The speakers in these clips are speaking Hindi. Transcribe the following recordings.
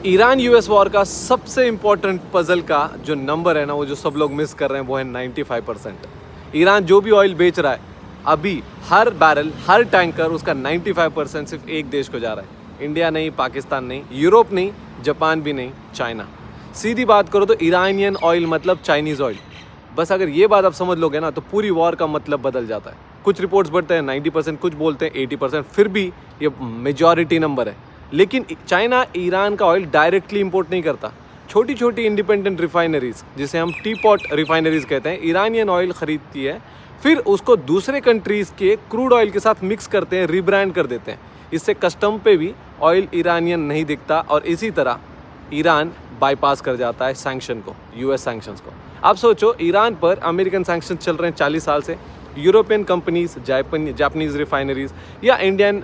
ईरान यूएस वॉर का सबसे इंपॉर्टेंट पजल का जो नंबर है ना, वो जो सब लोग मिस कर रहे हैं, वो है 95%। ईरान जो भी ऑयल बेच रहा है अभी, हर बैरल, हर टैंकर, उसका 95% सिर्फ एक देश को जा रहा है। इंडिया नहीं, पाकिस्तान नहीं, यूरोप नहीं, जापान भी नहीं, चाइना। सीधी बात करो तो ईरानियन ऑयल मतलब चाइनीज़ ऑयल। बस अगर ये बात आप समझ लोगे ना, तो पूरी वॉर का मतलब बदल जाता है। कुछ रिपोर्ट्स बढ़ते हैं 90%, कुछ बोलते हैं 80%, फिर भी ये मेजॉरिटी नंबर है। लेकिन चाइना ईरान का ऑयल डायरेक्टली इंपोर्ट नहीं करता। छोटी छोटी इंडिपेंडेंट रिफाइनरीज, जिसे हम टी पॉट रिफाइनरीज कहते हैं, ईरानियन ऑयल खरीदती है, फिर उसको दूसरे कंट्रीज़ के क्रूड ऑयल के साथ मिक्स करते हैं, रिब्रांड कर देते हैं। इससे कस्टम पे भी ऑयल ईरानियन नहीं दिखता, और इसी तरह ईरान बाईपास कर जाता है सैंक्शन को, यूएस सैंक्शंस को। आप सोचो, ईरान पर अमेरिकन सैंक्शन चल रहे हैं 40 साल से। यूरोपियन कंपनीज, जापानीज रिफाइनरीज या इंडियन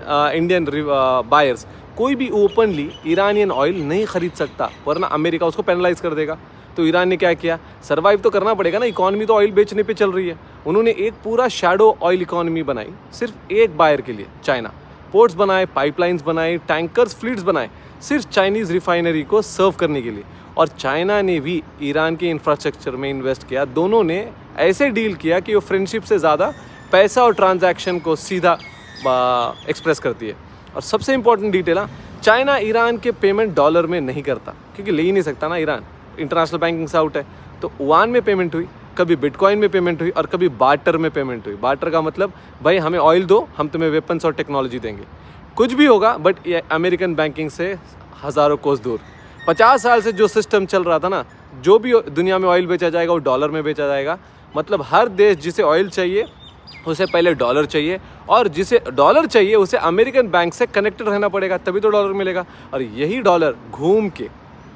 बायर्स, कोई भी ओपनली ईरानियन ऑयल नहीं खरीद सकता, वरना अमेरिका उसको पेनलाइज कर देगा। तो ईरान ने क्या किया? सर्वाइव तो करना पड़ेगा ना, इकॉनमी तो ऑयल बेचने पे चल रही है। उन्होंने एक पूरा शैडो ऑयल इकॉनमी बनाई, सिर्फ एक बायर के लिए, चाइना। पोर्ट्स बनाए, पाइपलाइंस बनाए, टैंकर्स, फ्लीट्स बनाए, सिर्फ चाइनीज़ रिफाइनरी को सर्व करने के लिए। और चाइना ने भी ईरान के इंफ्रास्ट्रक्चर में इन्वेस्ट किया। दोनों ने ऐसे डील किया कि वो फ्रेंडशिप से ज़्यादा पैसा और ट्रांजैक्शन को सीधा एक्सप्रेस करती है। और सबसे इंपॉर्टेंट डिटेल, चाइना ईरान के पेमेंट डॉलर में नहीं करता, क्योंकि ले ही नहीं सकता ना ईरान, इंटरनेशनल बैंकिंग से आउट है। तो युआन में पेमेंट हुई, कभी बिटकॉइन में पेमेंट हुई, और कभी बार्टर में पेमेंट हुई। बार्टर का मतलब, भाई हमें ऑयल दो, हम तुम्हें वेपन्स और टेक्नोलॉजी देंगे। कुछ भी होगा, बट ये अमेरिकन बैंकिंग से हज़ारों कोस दूर। 50 साल से जो सिस्टम चल रहा था ना, जो भी दुनिया में ऑयल बेचा जाएगा वो डॉलर में बेचा जाएगा। मतलब हर देश जिसे ऑयल चाहिए उसे पहले डॉलर चाहिए, और जिसे डॉलर चाहिए उसे अमेरिकन बैंक से कनेक्टेड रहना पड़ेगा, तभी तो डॉलर मिलेगा। और यही डॉलर घूम के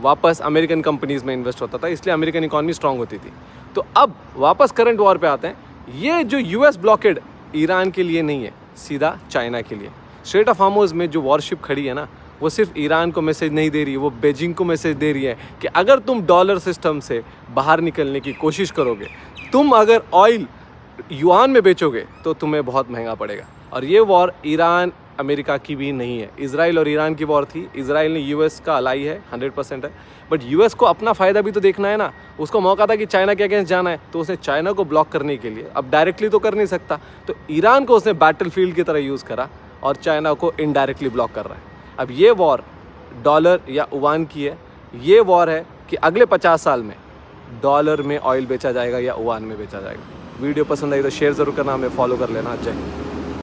वापस अमेरिकन कंपनीज़ में इन्वेस्ट होता था, इसलिए अमेरिकन इकॉनमी स्ट्रांग होती थी। तो अब वापस करंट वॉर पे आते हैं। ये जो यूएस ब्लॉकेड ईरान के लिए नहीं है, सीधा चाइना के लिए। स्ट्रेट ऑफ हार्मुज़ में जो वॉरशिप खड़ी है ना, वो सिर्फ ईरान को मैसेज नहीं दे रही है, वो बीजिंग को मैसेज दे रही है कि अगर तुम डॉलर सिस्टम से बाहर निकलने की कोशिश करोगे, तुम अगर ऑयल युआन में बेचोगे, तो तुम्हें बहुत महंगा पड़ेगा। और ये वॉर ईरान अमेरिका की भी नहीं है, इजराइल और ईरान की वॉर थी। इजराइल ने यूएस का अलाई है, 100% है, बट यूएस को अपना फ़ायदा भी तो देखना है ना। उसको मौका था कि चाइना के अगेंस्ट जाना है, तो उसने चाइना को ब्लॉक करने के लिए, अब डायरेक्टली तो कर नहीं सकता, तो ईरान को उसने बैटलफील्ड की तरह यूज़ करा, और चाइना को इनडायरेक्टली ब्लॉक कर रहा है। अब ये वॉर डॉलर या युआन की है। ये वॉर है कि अगले 50 साल में डॉलर में ऑयल बेचा जाएगा या युआन में बेचा जाएगा। वीडियो पसंद आई तो शेयर ज़रूर करना, हमें फॉलो कर लेना। जय हिंद।